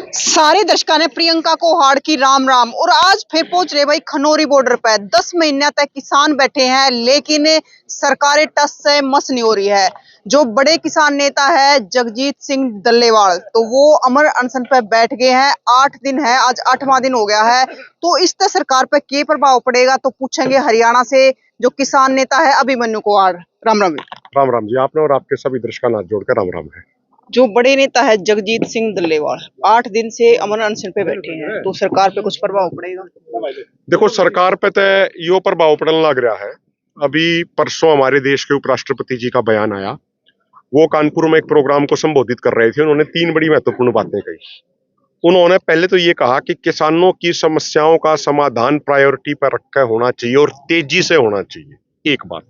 सारे दर्शकों ने प्रियंका को हाड़ की राम राम। और आज फिर पहुंच रहे भाई खनौरी बॉर्डर पे। 10 महीने तक किसान बैठे हैं लेकिन सरकारें टस से मस नहीं हो रही है। जो बड़े किसान नेता है जगजीत सिंह डल्लेवाल, तो वो अमर अनशन पे बैठ गए हैं। 8 दिन है, आज 8वां दिन हो गया है। तो इससे सरकार पे क्या प्रभाव पड़ेगा, तो पूछेंगे हरियाणा से जो किसान नेता है अभिमन्यु कुमार। राम राम। राम राम जी। आपने और आपके सभी दर्शकों नाथ जोड़कर राम राम है। जो बड़े नेता है जगजीत सिंह डल्लेवाल 8 दिन से अमर अनशन पे बैठे हैं, तो सरकार पे कुछ प्रभाव पड़ेगा? देखो, सरकार पे तो यो प्रभाव पड़ने लग रहा है। अभी परसों हमारे देश के उपराष्ट्रपति जी का बयान आया। वो कानपुर में एक प्रोग्राम को संबोधित कर रहे थे। उन्होंने 3 बड़ी महत्वपूर्ण बातें कही। उन्होंने पहले तो ये कहा कि किसानों की समस्याओं का समाधान प्रायोरिटी पर रखकर होना चाहिए और तेजी से होना चाहिए, एक बात।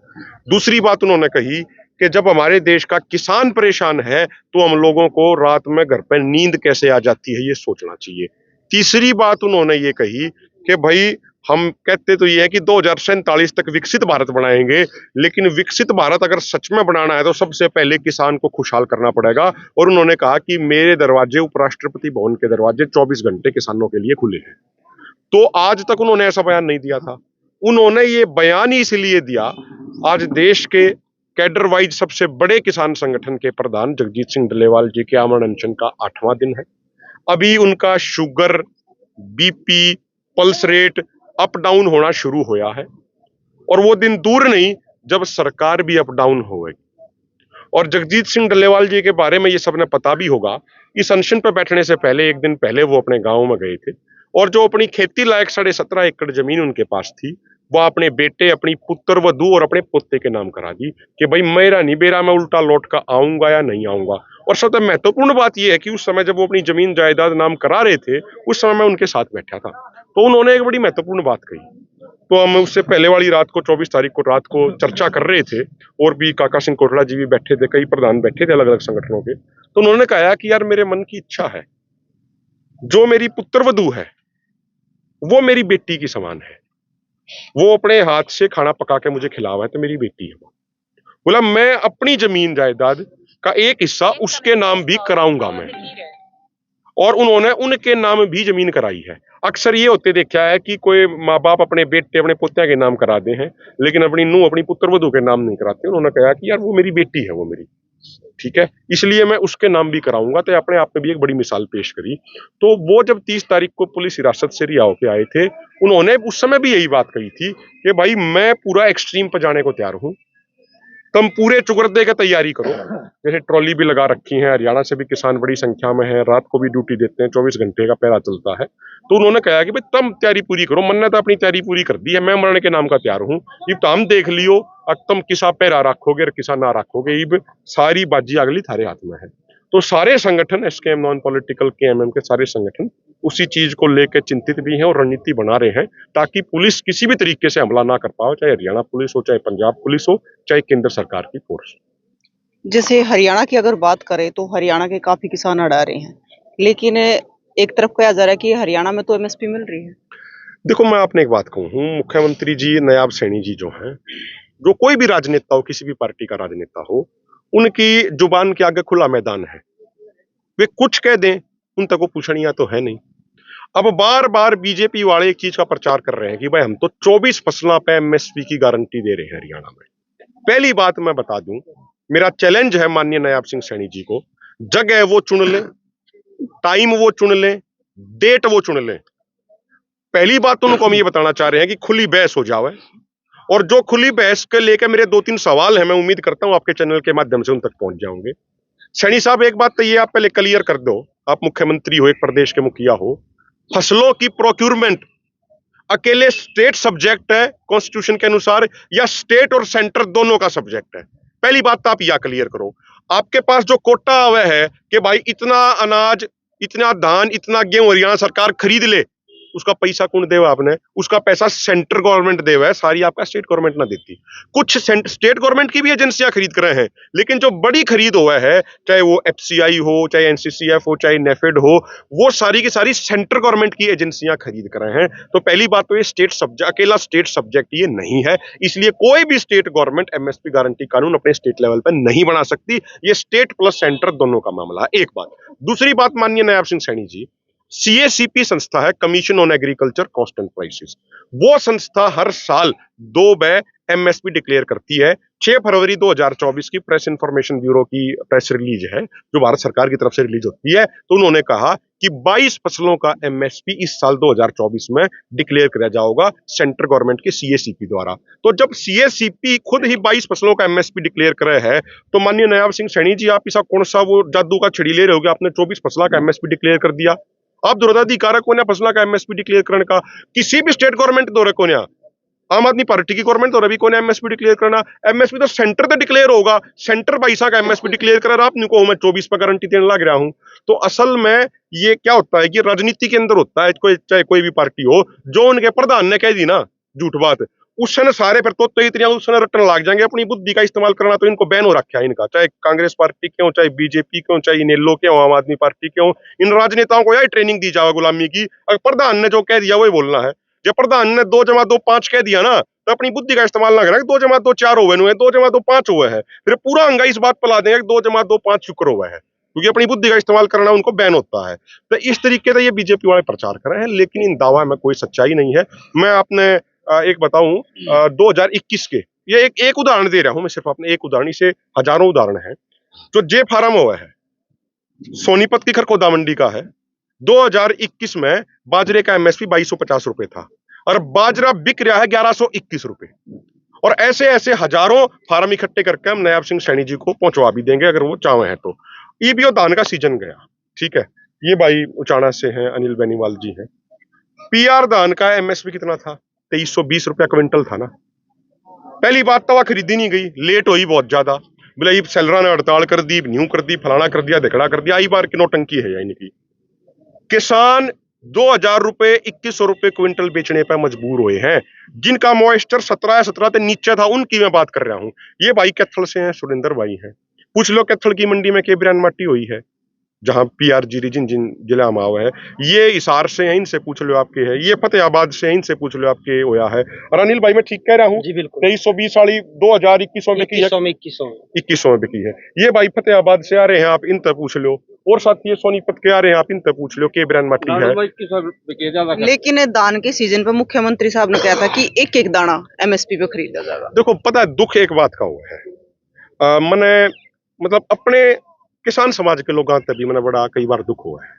दूसरी बात उन्होंने कही कि जब हमारे देश का किसान परेशान है तो हम लोगों को रात में घर पर नींद कैसे आ जाती है, ये सोचना चाहिए। तीसरी बात उन्होंने ये कही कि भाई हम कहते तो ये है कि 2047 तक विकसित भारत बनाएंगे, लेकिन विकसित भारत अगर सच में बनाना है तो सबसे पहले किसान को खुशहाल करना पड़ेगा। और उन्होंने कहा कि मेरे दरवाजे, उपराष्ट्रपति भवन के दरवाजे 24 घंटे किसानों के लिए खुले हैं। तो आज तक उन्होंने ऐसा बयान नहीं दिया था। उन्होंने ये बयान ही इसलिए दिया, आज देश के कैडर वाइज सबसे बड़े किसान संगठन के प्रधान जगजीत सिंह डल्लेवाल जी के आमरण अनशन का 8वां दिन है। अभी उनका sugar, BP, pulse rate up down होना शुरू होया है और वो दिन दूर नहीं जब सरकार भी अप डाउन होगी। और जगजीत सिंह डल्लेवाल जी के बारे में ये सबने पता भी होगा। इस अनशन पर बैठने से पहले, एक दिन पहले, वो अपने गांव में गए थे और जो अपनी खेती लायक 17.5 एकड़ जमीन उनके पास थी, वो अपने बेटे, अपनी पुत्र वधू और अपने पोते के नाम करा दी कि भाई मेरा नहीं बेरा, मैं उल्टा लौट कर आऊंगा या नहीं आऊंगा। और सबसे महत्वपूर्ण बात यह है कि उस समय जब वो अपनी जमीन जायदाद नाम करा रहे थे, उस समय मैं उनके साथ बैठा था। तो उन्होंने एक बड़ी महत्वपूर्ण बात कही। तो हम उससे पहले वाली रात को, 24 तारीख को रात को चर्चा कर रहे थे और भी काका सिंह कोटला जी भी बैठे थे, कई प्रधान बैठे थे अलग अलग संगठनों के। तो उन्होंने कहा कि यार मेरे मन की इच्छा है, जो मेरी पुत्रवधू है वो मेरी बेटी की समान है। वो अपने हाथ से खाना पका के मुझे खिलावा है तो मेरी बेटी है वो। बोला मैं अपनी जमीन जायदाद का एक हिस्सा उसके नाम भी कराऊंगा मैं। और उन्होंने उनके नाम भी जमीन कराई है। अक्सर ये होते देखा है कि कोई माँ बाप अपने बेटे, अपने पोतिया के नाम करा दे हैं, लेकिन अपनी नूह, अपनी पुत्रवधू के नाम नहीं कराते। उन्होंने कहा कि यार वो मेरी बेटी है, वो मेरी, ठीक है, इसलिए मैं उसके नाम भी कराऊंगा। तो अपने आप में भी एक बड़ी मिसाल पेश करी। तो वो जब 30 तारीख को पुलिस हिरासत से रिहा होके आए थे, उन्होंने उस समय भी यही बात कही थी कि भाई मैं पूरा एक्सट्रीम पर जाने को तैयार हूं, तुम पूरे चुगरदे की तैयारी करो। जैसे ट्रॉली भी लगा रखी है, हरियाणा से भी किसान बड़ी संख्या में है, रात को भी ड्यूटी देते हैं, 24 घंटे का पहरा चलता है। तो उन्होंने कहा कि भाई तुम तैयारी पूरी करो, मैंने तो अपनी तैयारी पूरी कर दी है, मैं मरने के नाम का तैयार हूँ। ये तो हम देख लियो, अब तुम किसा पहरा रखोगे और किसा ना रखोगे, ये सारी बाजी अगली थारे हाथ में है। तो सारे संगठन, एसकेएम, नॉन पॉलिटिकल, केएमएम के सारे संगठन उसी चीज को लेकर चिंतित भी हैं और रणनीति बना रहे हैं ताकि पुलिस किसी भी तरीके से हमला ना कर पाओ, चाहे हरियाणा पुलिस हो, चाहे पंजाब पुलिस हो, चाहे केंद्र सरकार की फोर्स। जैसे हरियाणा की अगर बात करें तो हरियाणा के काफी किसान अड़ा रहे हैं, लेकिन एक तरफ कहा जा रहा है कि हरियाणा में तो एमएसपी मिल रही है। देखो, मैं आपने एक बात कहूँ, मुख्यमंत्री जी नायाब सैनी जी जो हैं, जो कोई भी राजनेता हो, किसी भी पार्टी का राजनेता हो, उनकी जुबान के आगे खुला मैदान है। वे कुछ कह दें, उन तक वो पूछनिया तो है नहीं। अब बार बार बीजेपी वाले एक चीज का प्रचार कर रहे हैं कि भाई हम तो 24 फसलों पे एमएसपी की गारंटी दे रहे हैं हरियाणा में। पहली बात मैं बता दूं, मेरा चैलेंज है माननीय नायाब सिंह सैनी जी को, जगह वो चुन लें, टाइम वो चुन लें, डेट वो चुन लें। पहली बात तो उनको हम ये बताना चाह रहे हैं कि खुली बहस हो जाए। और जो खुली बहस के लेकर मेरे 2-3 सवाल हैं, मैं उम्मीद करता हूं आपके चैनल के माध्यम से उन तक पहुंच जाओगे। सैनी साहब, एक बात तो ये आप पहले क्लियर कर दो, आप मुख्यमंत्री हो, एक प्रदेश के मुखिया हो, फसलों की प्रोक्यूरमेंट अकेले स्टेट सब्जेक्ट है कॉन्स्टिट्यूशन के अनुसार, या स्टेट और सेंटर दोनों का सब्जेक्ट है? पहली बात तो आप यह क्लियर करो। आपके पास जो कोटा हुआ है कि भाई इतना अनाज, इतना धान, इतना गेहूं हरियाणा सरकार खरीद ले, उसका पैसा कौन देवा? आपने उसका पैसा सेंट्रल गवर्नमेंट देवा है, सारी आपका स्टेट गवर्नमेंट ना देती। कुछ स्टेट गवर्नमेंट की भी एजेंसियां खरीद कर रहे हैं, लेकिन जो बड़ी खरीद हुआ है, चाहे वो एफसीआई हो, चाहे एनसीसीएफ हो, चाहे नेफेड हो, वो सारी की सारी सेंट्रल गवर्नमेंट की एजेंसियां खरीद कर रहे हैं। तो पहली बात तो ये स्टेट सब्जेक्ट, अकेला स्टेट सब्जेक्ट ये नहीं है, इसलिए कोई भी स्टेट गवर्नमेंट एमएसपी गारंटी कानून अपने स्टेट लेवल पर नहीं बना सकती। ये स्टेट प्लस सेंटर दोनों का मामला है, एक बात। दूसरी बात, माननीय नायाब सिंह सैनी जी, सीएसीपी संस्था है, commission on agriculture cost and prices. वो संस्था हर साल 2 एमएसपी डिक्लेयर करती है। 6 फरवरी 2024 की प्रेस इंफॉर्मेशन ब्यूरो की प्रेस रिलीज है, जो भारत सरकार की तरफ से रिलीज होती है। तो उन्होंने कहा कि 22 फसलों का एमएसपी इस साल 2024 में डिक्लेयर किया जाएगा सेंट्रल गवर्नमेंट के सीएसीपी द्वारा। तो जब सीएसीपी खुद ही 22 फसलों का एमएसपी डिक्लेयर कर रहे हैं, तो माननीय नायब सिंह सैनी जी, आप ऐसा कौन सा वो जादू का छड़ी ले रहे हो? आपने 24 फसलों का एमएसपी डिक्लेयर कर दिया। आप दुर्दाधिकारक होने फसलों का एमएसपी डिक्लेयर करने का, किसी भी स्टेट गवर्नमेंट दो रखो, आम आदमी पार्टी की गवर्नमेंट तो रवि को एमएसपी डिक्लेयर करना। एमएसपी तो सेंटर पे डिक्लेयर होगा, सेंटर पैसा का एमएसपी डिक्लेयर कर रहा, आप निको मैं 24 पर गारंटी देने लग रहा हूं। तो असल में ये क्या होता है कि राजनीति के अंदर होता है, चाहे कोई भी पार्टी हो, जो उनके प्रधान ने कह दी ना झूठ बात, उसने सारे फिर तो इतने उसने रटन लग जाएंगे। अपनी बुद्धि का इस्तेमाल करना तो इनको बैन हो रखा है इनका, चाहे कांग्रेस पार्टी के हो, चाहे बीजेपी के हो, चाहे इनेलो के हो, आम आदमी पार्टी के हो। इन राजनेताओं को यही ट्रेनिंग दी जाए गुलामी की। अगर प्रधान ने जो कह दिया वही बोलना है। जब प्रधान ने 2 जमा 2 5 कह दिया ना, तो अपनी बुद्धि का इस्तेमाल ना करें 2 जमा 2 4 हुए, 2 जमा 2 5 हुए है, फिर पूरा अंगा इस बात पर ला देंगे 2 जमा 2 5 शुक्र हुआ है, क्योंकि अपनी बुद्धि का इस्तेमाल करना उनको बैन होता है। तो इस तरीके से ये बीजेपी वाले प्रचार कर रहे हैं, लेकिन इन दावा में कोई सच्चाई नहीं है। मैं आपने एक बताऊं, 2021 के ये एक उदाहरण दे रहा हूं मैं, सिर्फ अपने एक उदाहरण, इसे हजारों उदाहरण है। जो जे फार्म हुआ है सोनीपत की खरखोदा मंडी का है, 2021 में बाजरे का एमएसपी 2250 रुपए था और बाजरा बिक रहा है 1121 रुपए। और ऐसे ऐसे हजारों फार्म इकट्ठे करके हम नायब सिंह सैनी जी को पहुंचवा भी देंगे अगर वो चाहे हैं तो। ईबीओ धान का सीजन गया, ठीक है, ये भाई उचाना से हैं, अनिल बेनीवाल जी हैं। पीआर धान का एमएसपी कितना था? 2320 रुपया क्विंटल था ना। पहली बात तो वह खरीदी नहीं गई, लेट हुई बहुत ज्यादा। बोले ये सेलरा ने हड़ताल कर दी, न्यू कर दी, फलाना कर दिया, धिकड़ा कर दिया। आई बार की नौटंकी है या इनकी। किसान 2000 रुपए 2100 रुपए क्विंटल बेचने पर मजबूर हुए हैं। जिनका मॉइस्चर 17 से नीचे था उनकी मैं बात कर रहा हूं। ये भाई कैथल से हैं, सुरेंद्र भाई हैं। पूछ लो कैथल की मंडी में के बिरान मट्टी हुई है, जहां पीआरजी रीजन जिला में हुआ है। ये हिसार से हैं, इनसे पूछ लो आपके है। ये फतेहाबाद से हैं, इनसे पूछ लो आपके होया है। और अनिल भाई मैं ठीक कह रहा हूँ? जी बिल्कुल। 2320 वाली 2021 में बिकी है, 2100 में बिकी है। ये भाई फतेहाबाद से आ रहे हैं, आप इनसे पूछ लो। और साथ ये सोनीपत के आ रहे हैं, आप इनसे पूछ लो के बिरान मट्टी है। लेकिन धान के सीजन पे मुख्यमंत्री साहब ने कहा था कि एक एक दाना एमएसपी पे खरीदा जाएगा। देखो पता है, दुख एक बात का हुआ है, मैंने मतलब अपने किसान समाज के लोगों तक भी मैंने बड़ा कई बार दुख हुआ है।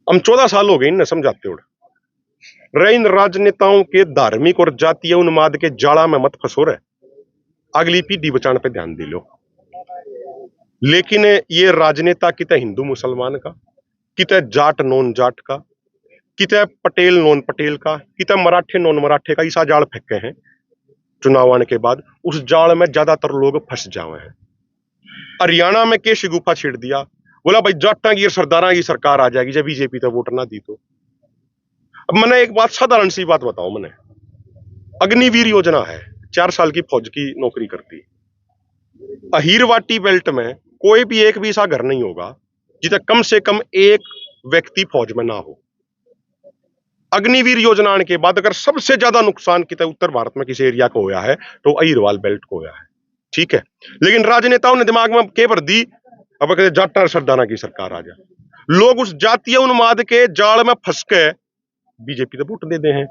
हम 14 साल हो गए इन्हें समझाते रहे। इन राजनेताओं के धार्मिक और जातीय उन्माद के जाड़ा में मत फंसो रहे, अगली पीढ़ी बचाने पे ध्यान दे लो। लेकिन ये राजनेता किते हिंदू मुसलमान का, किते जाट नॉन जाट का, किते पटेल नॉन पटेल का, किते मराठे नॉन मराठे का, ईसा जाल फेंके हैं चुनाव आने के बाद। उस जाल में ज्यादातर लोग फंस जाए हैं। हरियाणा में केश गुफा छेड़ दिया, बोला भाई जाटा की और सरदारा की सरकार आ जाएगी जब बीजेपी तो वोट ना दी तो। अब मैंने एक बात साधारण सी बात बताओ, मैंने अग्निवीर योजना है, 4 साल की फौज की नौकरी करती। अहीरवाटी बेल्ट में कोई भी एक भी ऐसा घर नहीं होगा जिसे कम से कम एक व्यक्ति फौज में ना हो। अग्निवीर योजना आने के बाद अगर सबसे ज्यादा नुकसान कितने उत्तर भारत में किसी एरिया को होया है तो अहीरवाल बेल्ट को होया है, ठीक है। लेकिन राजनेताओं ने दिमाग में के भर दी, अब कहते जाटा सरदाना की सरकार आ जाए। लोग उस जातीय उन्माद के जाल में फंस के बीजेपी तो वोट दे दे हैं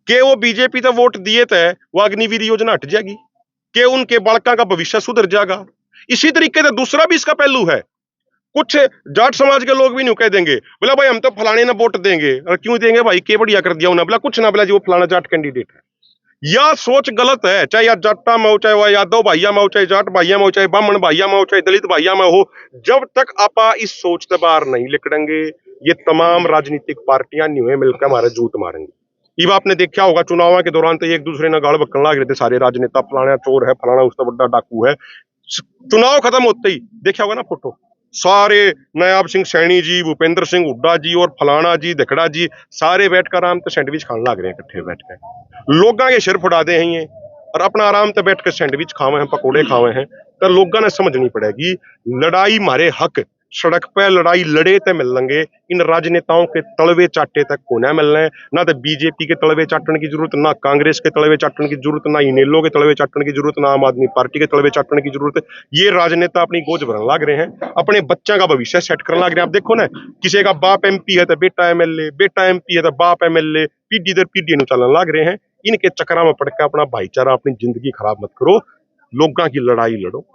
कि वो बीजेपी तो वोट दिए थे, वो अग्निवीर योजना हट जाएगी, कि उनके बालका का भविष्य सुधर जाएगा। इसी तरीके से दूसरा भी इसका पहलू है। कुछ जाट समाज के लोग भी नहीं कह देंगे, बोला भाई हम तो फलाने ना वोट देंगे। और क्यों देंगे भाई, के बढ़िया कर दिया उन्हें, बोला कुछ ना, बोला जी वो फलाना जाट कैंडिडेट है। यह सोच गलत है, चाहे या जाटा में हो, चाहे वह यादव भाइया में हो, चाहे जाट भाइया में हो, चाहे ब्राह्मण भाइया में हो, चाहे दलित भाइया में हो। जब तक आपा इस सोच से बाहर नहीं निकलेंगे, ये तमाम राजनीतिक पार्टियां न्यूए मिलकर हमारे जूत मारेंगी। अब आपने देखा होगा चुनाव के दौरान तो एक दूसरे ने गाड़ बक्कन लग रहे थे सारे राजनेता, फलाना चोर है, फलाना उसका बड़ा डाकू है। चुनाव खत्म होते ही देखा होगा ना फोटो, सारे नायब सिंह सैनी जी, भूपेंद्र सिंह हुड्डा जी और फलाना जी, धिकड़ा जी सारे बैठकर आराम से सैंडविच खाने लग रहे हैं इकट्ठे बैठ के। लोगों के सिर फुड़ा दे हैं ये और अपना आराम से बैठ कर सैंडविच खावे हैं, पकौड़े खावे हैं। तो लोगों ने समझनी पड़ेगी लड़ाई मारे हक सड़क पे लड़ाई लड़े ते मिल लेंगे। इन राजनेताओं के तलवे चाटे तक को ना मिलना है। ना तो बीजेपी के तलवे चाटने की जरूरत, ना कांग्रेस के तलवे चाटने की जरूरत, ना इनेलो के तलवे चाटने की जरूरत, ना आम आदमी पार्टी के तलवे चाटने की जरूरत है। ये राजनेता अपनी गोज भरने लग रहे हैं, अपने बच्चों का भविष्य सेट करने लग रहे हैं। आप देखो ना, किसी का बाप एमपी है तो बेटा एमएलए, बेटा एमपी है तो बाप एमएलए, पीढ़ी दर पीढ़ी नु चलने लग रहे हैं। इनके चक्कर में पड़ के अपना भाईचारा, अपनी जिंदगी खराब मत करो। लोगों की लड़ाई लड़ो,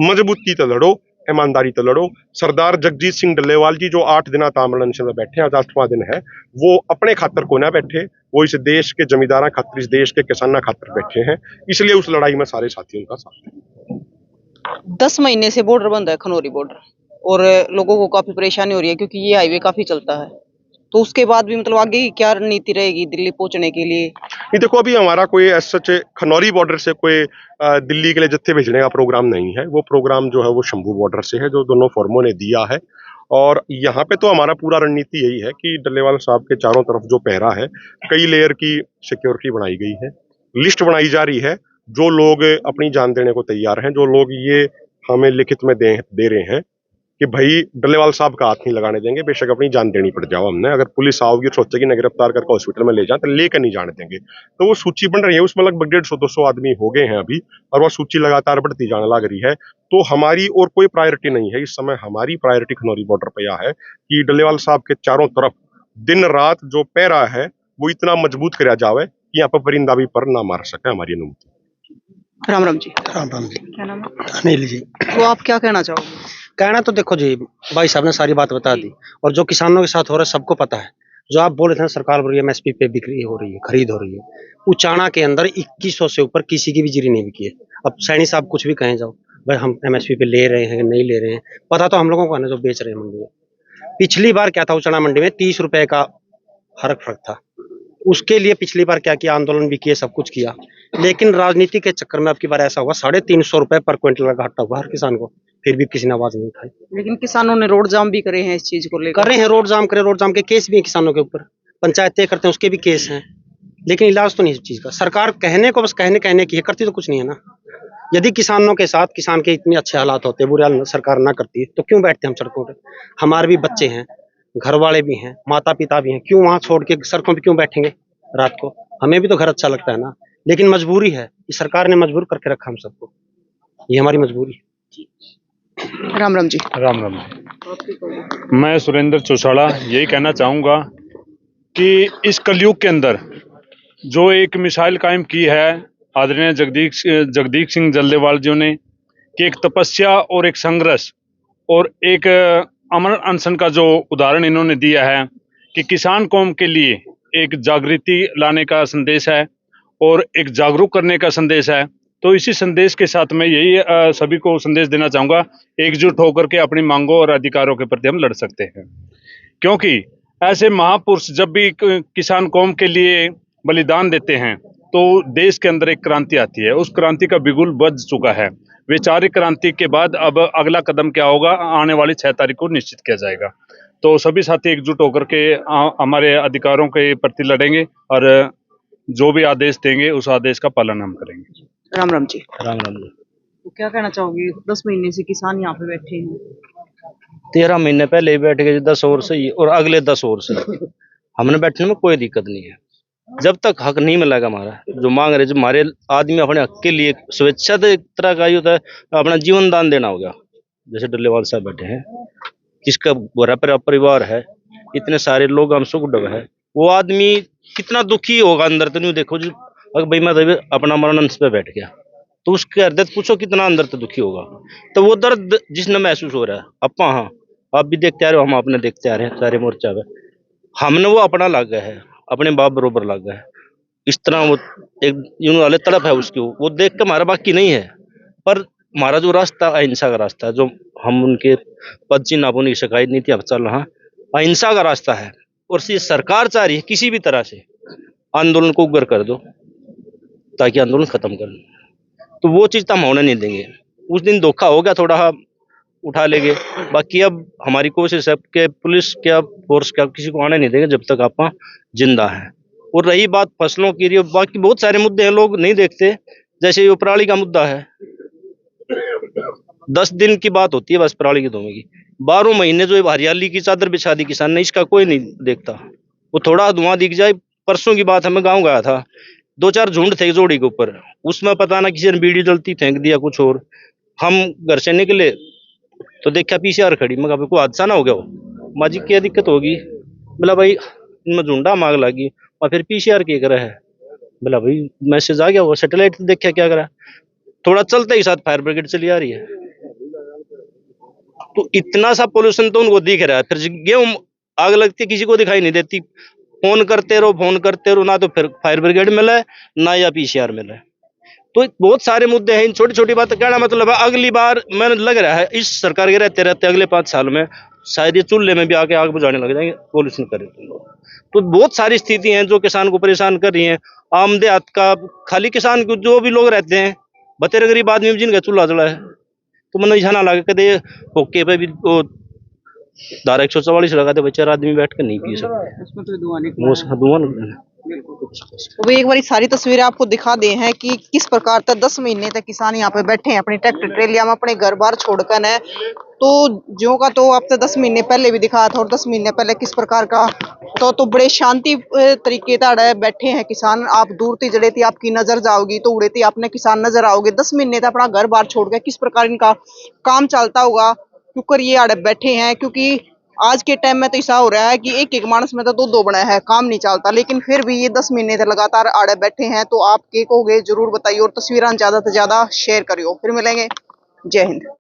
मजबूती तो लड़ो, ईमानदारी तो लड़ो। सरदार जगजीत सिंह डल्लेवाल जी जो 8 दिन आमरण अनशन में बैठे हैं, आज 8वां दिन है, वो अपने खातर को ना बैठे, वो इस देश के जमींदारा खातर, इस देश के किसाना खातर बैठे हैं। इसलिए उस लड़ाई में सारे साथी उनका साथ हैं। 10 महीने से बॉर्डर बंद है, खनौरी बॉर्डर, और लोगों को काफी परेशानी हो रही है क्योंकि ये हाईवे काफी चलता है। तो उसके बाद भी मतलब आगे की क्या रणनीति रहेगी दिल्ली पहुंचने के लिए? ये देखो, अभी हमारा कोई सच खनौरी बॉर्डर से कोई दिल्ली के लिए जत्थे भेजने का प्रोग्राम नहीं है। वो प्रोग्राम जो है वो शंभू बॉर्डर से है, जो दोनों फोरमों ने दिया है। और यहाँ पे तो हमारा पूरा रणनीति यही है कि डल्लेवाल साहब के चारों तरफ जो पहरा है, कई लेयर की सिक्योरिटी बनाई गई है, लिस्ट बनाई जा रही है। जो लोग अपनी जान देने को तैयार हैं, जो लोग ये हमें लिखित में दे रहे हैं कि भाई डल्लेवाल साहब का हाथ नहीं लगाने देंगे, बेशक अपनी जान देनी पड़ जाओ हमने, अगर पुलिस आओगी सोचेगी ना गिरफ्तार करके हॉस्पिटल में ले जाए तो लेकर नहीं जाने देंगे। तो वो सूची बन रही है, उसमें लगभग 150-200 आदमी हो गए हैं अभी, और वो सूची लगातार बढ़ती जाने लग रही है। तो हमारी और कोई प्रायोरिटी नहीं है इस समय। हमारी प्रायोरिटी खनौरी बॉर्डर पर यह है कि डल्लेवाल साहब के चारों तरफ दिन रात जो पहरा है वो इतना मजबूत कराया जावे कि यहाँ पर परिंदा भी पर ना मार सके। हमारी अनुमति। राम राम जी। राम राम जी। क्या नाम है? अनिल जी। तो आप क्या कहना चाहोगे? कहना तो देखो जी, भाई साहब ने सारी बात बता दी, और जो किसानों के साथ हो रहा है सबको पता है। जो आप बोले थे ना, सरकार बोल रही है एमएसपी पे बिक्री हो रही है, खरीद हो रही है। उचाना के अंदर 2100 से ऊपर किसी की भी जीरी नहीं बिकी है। अब सैनी साहब कुछ भी कहें जाओ, भाई हम एमएसपी पे ले रहे हैं नहीं ले रहे हैं, पता तो हम लोगों को है ना जो बेच रहे हैं मंडी में। पिछली बार क्या था, उचाना मंडी में 30 रुपए का फर्क था। उसके लिए पिछली बार क्या किया, आंदोलन भी किए, सब कुछ किया, लेकिन राजनीति के चक्कर में अब की बार ऐसा हुआ 350 रुपए पर क्विंटल का घाटा हुआ हर किसान को, फिर भी किसी ने आवाज नहीं उठाई। लेकिन किसानों ने रोड जाम भी करे हैं इस चीज को लेकर। कर रहे हैं, रोड जाम के केस भी हैं किसानों के ऊपर, पंचायतें करते हैं उसके भी केस हैं, लेकिन इलाज तो नहीं इस चीज का। सरकार कहने को बस कहने की है, करती तो कुछ नहीं है ना। यदि किसानों के साथ, किसान के इतने अच्छे हालात होते, बुरे हाल सरकार ना करती तो क्यों बैठते हम सड़कों पे? हमारे भी बच्चे हैं, घर वाले भी हैं, माता पिता भी हैं, क्यों वहां छोड़ के सड़कों पे क्यों बैठेंगे रात को? हमें भी तो घर अच्छा लगता है ना, लेकिन मजबूरी है, इस सरकार ने मजबूर करके रखा हम सबको, ये हमारी मजबूरी है। राम राम जी। राम राम। मैं सुरेंद्र चौसाड़ा यही कहना चाहूँगा कि इस कलयुग के अंदर जो एक मिसाइल कायम की है आदरणीय जगदीश सिंह डल्लेवाल जी ने, कि एक तपस्या और एक संघर्ष और एक अमर अनशन का जो उदाहरण इन्होंने दिया है कि किसान कौम के लिए एक जागृति लाने का संदेश है और एक जागरूक करने का संदेश है। तो इसी संदेश के साथ मैं यही सभी को संदेश देना चाहूँगा, एकजुट होकर के अपनी मांगों और अधिकारों के प्रति हम लड़ सकते हैं। क्योंकि ऐसे महापुरुष जब भी किसान कौम के लिए बलिदान देते हैं तो देश के अंदर एक क्रांति आती है। उस क्रांति का बिगुल बज चुका है। वैचारिक क्रांति के बाद अब अगला कदम क्या होगा, आने वाली 6 तारीख को निश्चित किया जाएगा। तो सभी साथी एकजुट होकर के हमारे अधिकारों के प्रति लड़ेंगे और जो भी आदेश देंगे उस आदेश का पालन हम करेंगे। राम राम जी। राम राम जी। तो क्या कहना चाहोगे, 10 महीने से किसान यहाँ पे बैठे हैं? 13 महीने पहले ही बैठ गए, 10 और से ही, और अगले 10 और से। हमने बैठने में कोई दिक्कत नहीं है, जब तक हक नहीं मिलेगा हमारा जो मांग रहे। जब हमारे आदमी अपने हक के लिए, स्वेच्छा तो एक तरह का ही होता है, अपना जीवन दान देना होगा। जैसे डल्लेवाल साहब बैठे हैं, जिसका बुरा परिवार है, इतने सारे लोग हम सुख डब है, वो आदमी कितना दुखी होगा अंदर। तो नहीं देखो जी, अगर भाई मैं अपना मरण अंश पे बैठ गया तो उसके हृदय पूछो कितना अंदर तो दुखी होगा। तो वो दर्द जिसने महसूस हो रहा है, अपा, हाँ आप भी देखते आ रहे हो, हम अपने देखते आ रहे हैं सारे मोर्चा पे, हमने वो अपना लग गया है, अपने बाप बरोबर लग गया है। इस तरह वो एक यूं वाले तड़प है उसकी, वो देख के हमारा बाकी नहीं है। पर हमारा जो रास्ता अहिंसा का रास्ता है, जो हम उनके पद चिन्ह नापों की शिकायत नीति अब चल रहा, अहिंसा का रास्ता है। और ये सरकार चाह रही है किसी भी तरह से आंदोलन को उग्र कर दो ताकि आंदोलन खत्म कर दो, तो वो चीज तो हम होने नहीं देंगे। उस दिन धोखा हो गया, थोड़ा उठा लेंगे, बाकी अब हमारी कोशिश है कि पुलिस क्या, फोर्स क्या, किसी को आने नहीं देंगे जब तक आप जिंदा हैं। और रही बात फसलों की, बाकी बहुत सारे मुद्दे हैं लोग नहीं देखते, जैसे ये पराली का मुद्दा है, 10 दिन की बात होती है बस पराली की धोने की, 12 महीने जो ये हरियाली की चादर बिछा दी किसान ने, इसका कोई नहीं देखता। वो थोड़ा धुआं दिख जाए, परसों की बात है, मैं गाँव गया था, 2-4 झुंड थे जोड़ी के ऊपर, उसमें पता ना किसी ने बीड़ी जलती फेंक दिया कुछ और। हम घर से निकले तो देखा पीसीआर खड़ी, मैं कहा कोई हादसा ना हो गया हो। माँ जी क्या दिक्कत होगी? बोला भाई इनमें झुंडा मांग लगी। और फिर पीसीआर क्या करा है? बोला भाई मैसेज आ गया, वो सैटेलाइट देखा क्या करा। थोड़ा चलते ही साथ फायर ब्रिगेड चली आ रही है। तो इतना सा पोल्यूशन तो उनको दिख रहा है, फिर गेहूं आग लगती किसी को दिखाई नहीं देती। फोन करते रहो, ना तो फिर फायर ब्रिगेड मिले ना या पीसीआर मिले। तो बहुत सारे मुद्दे हैं। इन छोटी छोटी बातें कहना मतलब है, अगली बार मैंने लग रहा है इस सरकार के रहते रहते अगले 5 साल में शायद ये चूल्हे में भी आके आग बुझाने लग जाएंगे, पोल्यूशन करे तो बहुत सारी स्थिति हैं जो किसान को परेशान कर रही हैं। आम देहात का खाली किसान को, जो भी लोग रहते हैं बतेरे गरीब आदमी भी जिनका चूल्हा जला है, तो मैंने यहाँ ना लगे कदे होके पे भी वो धारा 144 लगा दे, बेचारा आदमी बैठ कर नहीं पी सकते, उसमें तो धुआं धुआं। तो वे एक बार सारी तस्वीरें आपको दिखा दे हैं कि किस प्रकार तक 10 महीने तक किसान यहाँ पे बैठे हैं अपनी ट्रैक्टर ट्रेलिया में, अपने घर बार छोड़कर है। तो जो का तो आपने 10 महीने पहले भी दिखाया था, और 10 महीने पहले किस प्रकार का तो बड़े शांति तरीके से बैठे हैं किसान। आप दूर थी जड़े थी, आपकी नजर जाओगी तो उड़े थी आपने किसान नजर आओगे। 10 महीने तक अपना घर बार छोड़ के किस प्रकार इनका काम चलता होगा, क्योंकि ये आड़े बैठे हैं। क्योंकि आज के टाइम में तो ऐसा हो रहा है कि एक एक मानस में तो दो बना है, काम नहीं चलता, लेकिन फिर भी ये 10 महीने से लगातार आड़े बैठे हैं। तो आप क्या कहोगे जरूर बताइए, और तस्वीरें ज्यादा से ज्यादा शेयर करियो। फिर मिलेंगे, जय हिंद।